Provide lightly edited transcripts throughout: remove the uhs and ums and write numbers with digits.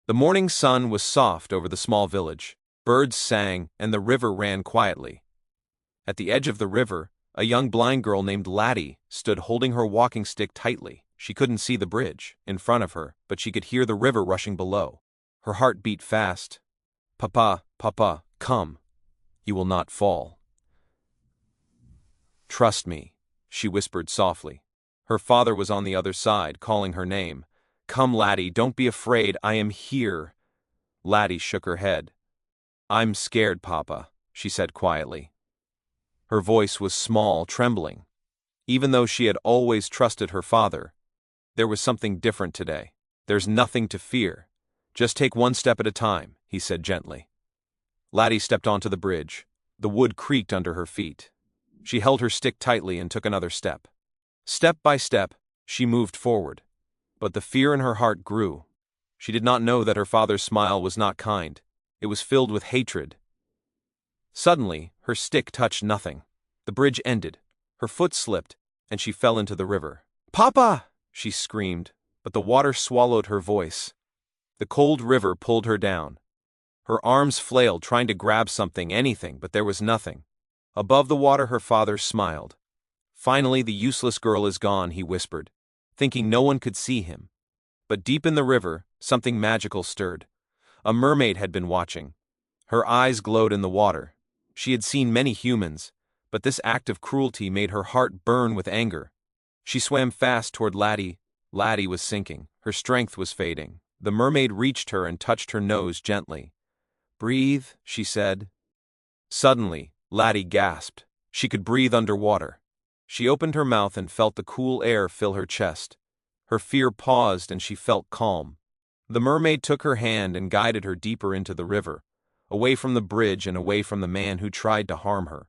The morning sun was soft over the small village. Birds sang, and the river ran quietly. At the edge of the river, a young blind girl named Latty stood holding her walking stick tightly. She couldn't see the bridge in front of her, but she could hear the river rushing below. Her heart beat fast. "Papa, Papa, come. You will not fall. Trust me," she whispered softly. Her father was on the other side, calling her name. "Come, Latty, don't be afraid, I am here." Latty shook her head. "I'm scared, Papa," she said quietly. Her voice was small, trembling. Even though she had always trusted her father, there was something different today. "There's nothing to fear. Just take one step at a time," he said gently. Latty stepped onto the bridge. The wood creaked under her feet. She held her stick tightly and took another step. Step by step, she moved forward. But the fear in her heart grew. She did not know that her father's smile was not kind. It was filled with hatred. Suddenly, her stick touched nothing. The bridge ended. Her foot slipped, and she fell into the river. "Papa!" she screamed, but the water swallowed her voice. The cold river pulled her down. Her arms flailed, trying to grab something, anything, but there was nothing. Above the water, her father smiled. "Finally, the useless girl is gone," he whispered, thinking no one could see him. But deep in the river, something magical stirred. A mermaid had been watching. Her eyes glowed in the water. She had seen many humans, but this act of cruelty made her heart burn with anger. She swam fast toward Latty. Latty was sinking. Her strength was fading. The mermaid reached her and touched her nose gently. "Breathe," she said. Suddenly, Latty gasped. She could breathe underwater. She opened her mouth and felt the cool air fill her chest. Her fear paused and she felt calm. The mermaid took her hand and guided her deeper into the river, away from the bridge and away from the man who tried to harm her.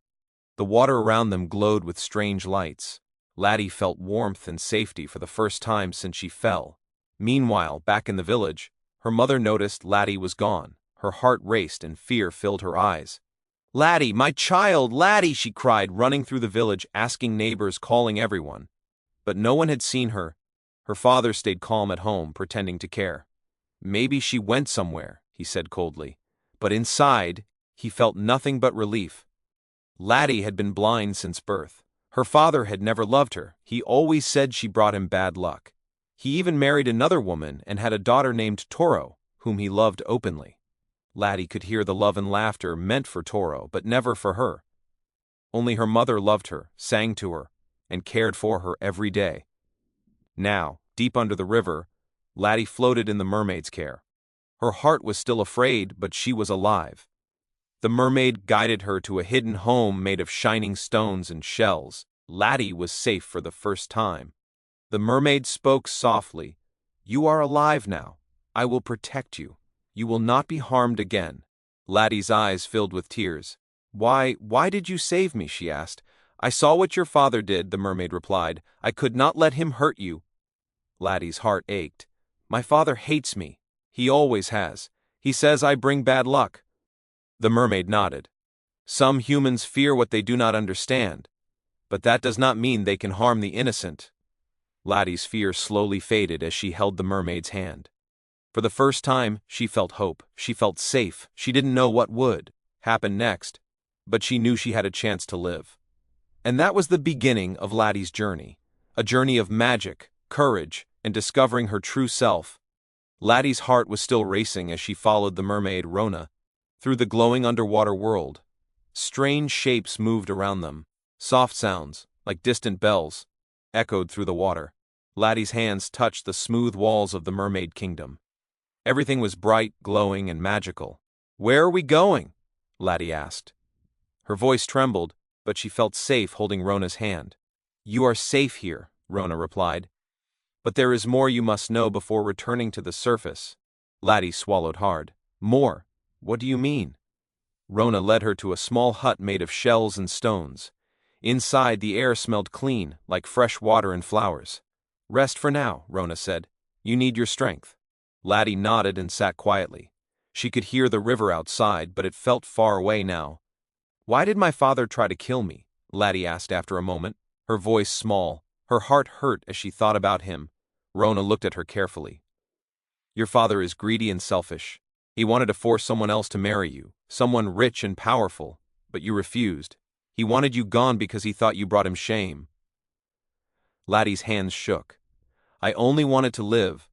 The water around them glowed with strange lights. Latty felt warmth and safety for the first time since she fell. Meanwhile, back in the village, her mother noticed Latty was gone. Her heart raced and fear filled her eyes. "Latty, my child, Latty!" she cried, running through the village, asking neighbors, calling everyone. But no one had seen her. Her father stayed calm at home, pretending to care. "Maybe she went somewhere," he said coldly. But inside, he felt nothing but relief. Latty had been blind since birth. Her father had never loved her. He always said she brought him bad luck. He even married another woman and had a daughter named Toro, whom he loved openly. Latty could hear the love and laughter meant for Toro, but never for her. Only her mother loved her, sang to her, and cared for her every day. Now, deep under the river, Latty floated in the mermaid's care. Her heart was still afraid, but she was alive. The mermaid guided her to a hidden home made of shining stones and shells. Latty was safe for the first time. The mermaid spoke softly. "You are alive now. I will protect you. You will not be harmed again." Latty's eyes filled with tears. Why did you save me?" she asked. "I saw what your father did," the mermaid replied. "I could not let him hurt you." Latty's heart ached. "My father hates me. He always has. He says I bring bad luck." The mermaid nodded. "Some humans fear what they do not understand, but that does not mean they can harm the innocent." Latty's fear slowly faded as she held the mermaid's hand. For the first time, she felt hope. She felt safe. She didn't know what would happen next, but she knew she had a chance to live. And that was the beginning of Latty's journey, a journey of magic, courage, and discovering her true self. Latty's heart was still racing as she followed the mermaid, Rona, through the glowing underwater world. Strange shapes moved around them. Soft sounds, like distant bells, echoed through the water. Latty's hands touched the smooth walls of the mermaid kingdom. Everything was bright, glowing, and magical. "Where are we going?" Latty asked. Her voice trembled, but she felt safe holding Rona's hand. "You are safe here," Rona replied. "But there is more you must know before returning to the surface." Latty swallowed hard. "More? What do you mean?" Rona led her to a small hut made of shells and stones. Inside, the air smelled clean, like fresh water and flowers. "Rest for now," Rona said. "You need your strength." Latty nodded and sat quietly. She could hear the river outside, but it felt far away now. "Why did my father try to kill me?" Latty asked after a moment, her voice small. Her heart hurt as she thought about him. Rona looked at her carefully. Your father is greedy and selfish. He wanted to force someone else to marry you, someone rich and powerful, but you refused. He wanted you gone because he thought you brought him shame. Latty's hands shook. I only wanted to live.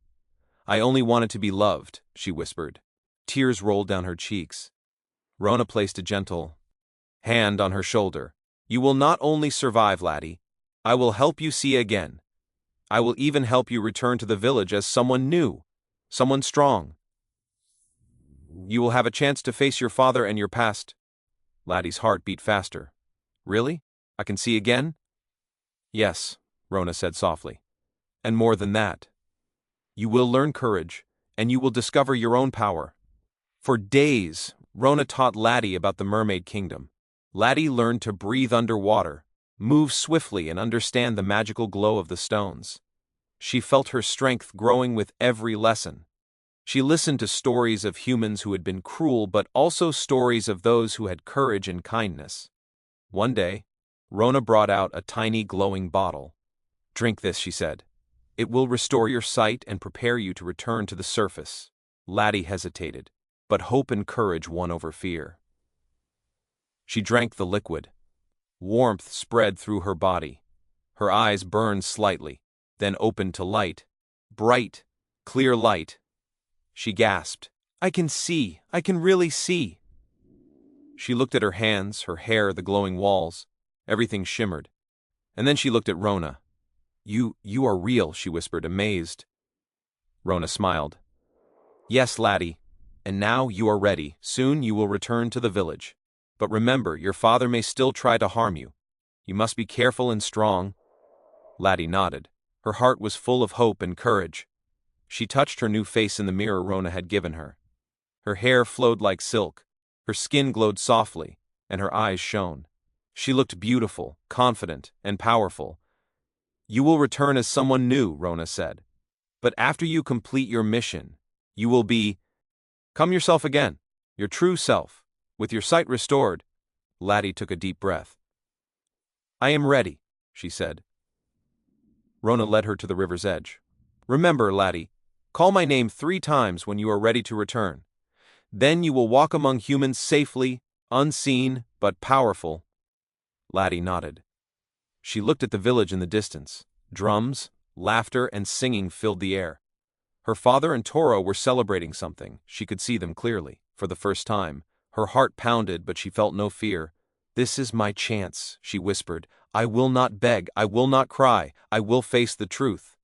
I only wanted to be loved, she whispered. Tears rolled down her cheeks. Rona placed a gentle hand on her shoulder. You will not only survive, Latty. I will help you see again. I will even help you return to the village as someone new, someone strong. You will have a chance to face your father and your past. Latty's heart beat faster. Really? I can see again? Yes, Rona said softly. And more than that. You will learn courage, and you will discover your own power. For days, Rona taught Latty about the Mermaid Kingdom. Latty learned to breathe underwater, move swiftly, and understand the magical glow of the stones. She felt her strength growing with every lesson. She listened to stories of humans who had been cruel, but also stories of those who had courage and kindness. One day, Rona brought out a tiny glowing bottle. Drink this, she said. It will restore your sight and prepare you to return to the surface. Latty hesitated, but hope and courage won over fear. She drank the liquid. Warmth spread through her body. Her eyes burned slightly, then opened to light. Bright, clear light. She gasped. I can see. I can really see. She looked at her hands, her hair, the glowing walls. Everything shimmered. And then she looked at Rona. You are real, she whispered, amazed. Rona smiled. Yes, Latty. And now you are ready. Soon you will return to the village. But remember, your father may still try to harm you. You must be careful and strong. Latty nodded. Her heart was full of hope and courage. She touched her new face in the mirror Rona had given her. Her hair flowed like silk, her skin glowed softly, and her eyes shone. She looked beautiful, confident, and powerful. You will return as someone new, Rona said. But after you complete your mission, you will come yourself again, your true self, with your sight restored. Latty took a deep breath. I am ready, she said. Rona led her to the river's edge. Remember, Latty, call my name 3 times when you are ready to return. Then you will walk among humans safely, unseen, but powerful. Latty nodded. She looked at the village in the distance. Drums, laughter, and singing filled the air. Her father and Toro were celebrating something. She could see them clearly. For the first time, her heart pounded, but she felt no fear. This is my chance, she whispered. I will not beg, I will not cry, I will face the truth.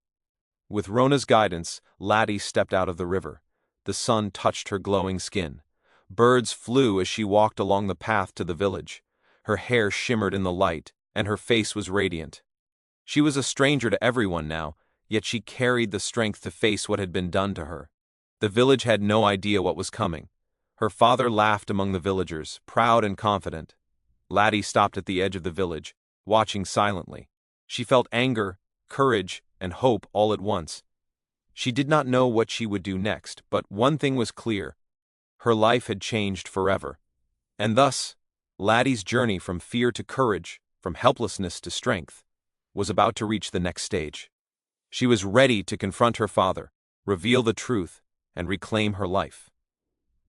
With Rona's guidance, Latty stepped out of the river. The sun touched her glowing skin. Birds flew as she walked along the path to the village. Her hair shimmered in the light, and her face was radiant. She was a stranger to everyone now, yet she carried the strength to face what had been done to her. The village had no idea what was coming. Her father laughed among the villagers, proud and confident. Latty stopped at the edge of the village, watching silently. She felt anger, courage, and hope all at once. She did not know what she would do next, but one thing was clear. Her life had changed forever. And thus, Latty's journey from fear to courage, from helplessness to strength, was about to reach the next stage. She was ready to confront her father, reveal the truth, and reclaim her life.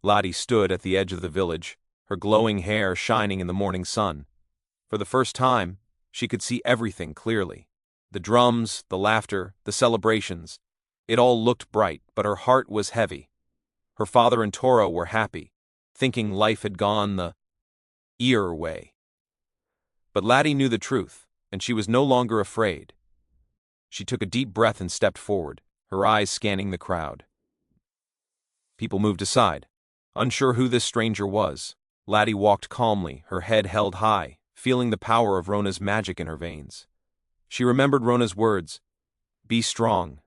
Latty stood at the edge of the village, her glowing hair shining in the morning sun. For the first time, she could see everything clearly. The drums, the laughter, the celebrations. It all looked bright, but her heart was heavy. Her father and Toro were happy, thinking life had gone the ear way. But Latty knew the truth, and she was no longer afraid. She took a deep breath and stepped forward, her eyes scanning the crowd. People moved aside, unsure who this stranger was. Latty walked calmly, her head held high, feeling the power of Rona's magic in her veins. She remembered Rona's words, "Be strong.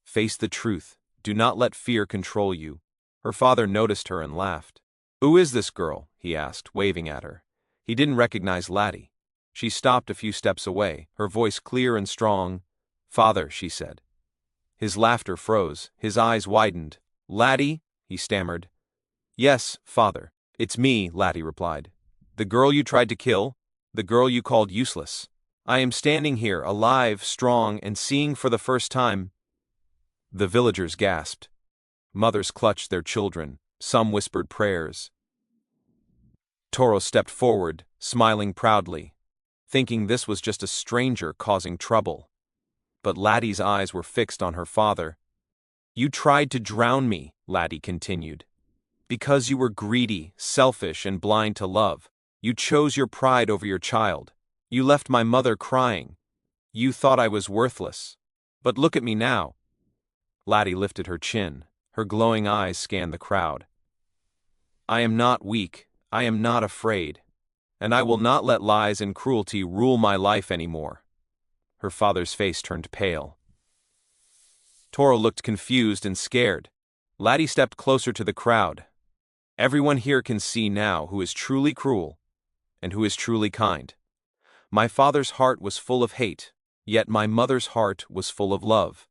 Face the truth. Do not let fear control you." Her father noticed her and laughed. "Who is this girl?" he asked, waving at her. He didn't recognize Latty. She stopped a few steps away, her voice clear and strong. "Father," she said. His laughter froze, his eyes widened. "Latty?" he stammered. "Yes, father. It's me," Latty replied. "The girl you tried to kill, the girl you called useless. I am standing here, alive, strong, and seeing for the first time." The villagers gasped. Mothers clutched their children, some whispered prayers. Toro stepped forward, smiling proudly, thinking this was just a stranger causing trouble. But Latty's eyes were fixed on her father. "You tried to drown me," Latty continued. "Because you were greedy, selfish, and blind to love. You chose your pride over your child. You left my mother crying. You thought I was worthless. But look at me now." Latty lifted her chin. Her glowing eyes scanned the crowd. "I am not weak. I am not afraid. And I will not let lies and cruelty rule my life anymore." Her father's face turned pale. Toro looked confused and scared. Latty stepped closer to the crowd. "Everyone here can see now who is truly cruel and who is truly kind. My father's heart was full of hate, yet my mother's heart was full of love.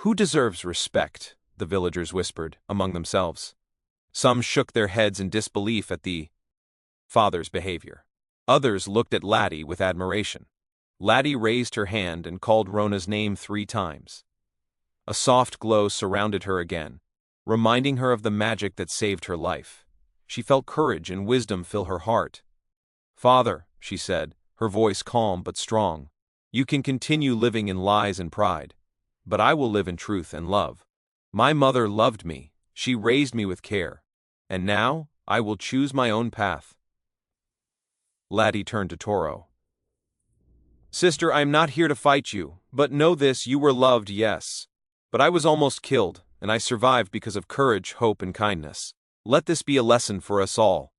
Who deserves respect?" the villagers whispered among themselves. Some shook their heads in disbelief at the father's behavior. Others looked at Latty with admiration. Latty raised her hand and called Rona's name 3 times. A soft glow surrounded her again, reminding her of the magic that saved her life. She felt courage and wisdom fill her heart. "Father," she said, her voice calm but strong, "you can continue living in lies and pride, but I will live in truth and love. My mother loved me, she raised me with care, and now I will choose my own path." Latty turned to Toro. "Sister, I am not here to fight you, but know this, you were loved, yes. But I was almost killed, and I survived because of courage, hope, and kindness. Let this be a lesson for us all."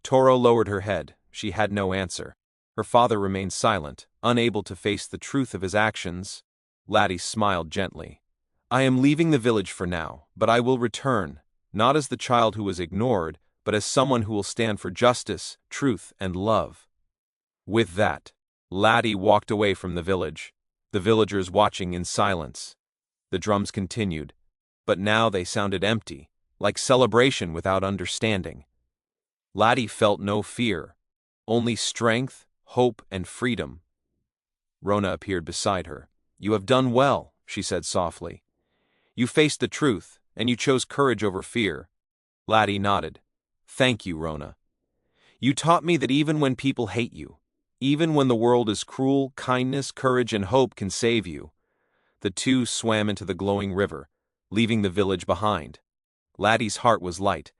Toro lowered her head. She had no answer. Her father remained silent, unable to face the truth of his actions. Latty smiled gently. "I am leaving the village for now, but I will return, not as the child who was ignored, but as someone who will stand for justice, truth, and love." With that, Latty walked away from the village, the villagers watching in silence. The drums continued, but now they sounded empty, like celebration without understanding. Latty felt no fear, only strength, hope, and freedom. Rona appeared beside her. "You have done well," she said softly. "You faced the truth, and you chose courage over fear." Latty nodded. "Thank you, Rona. You taught me that even when people hate you, even when the world is cruel, kindness, courage, and hope can save you." The two swam into the glowing river, leaving the village behind. Latty's heart was light.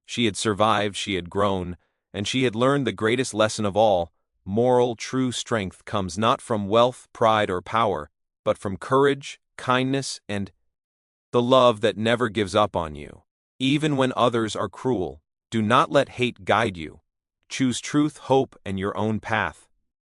She had survived, she had grown, and she had learned the greatest lesson of all: moral, true strength comes not from wealth, pride, or power, but from courage, kindness, and the love that never gives up on you. Even when others are cruel, do not let hate guide you. Choose truth, hope, and your own path.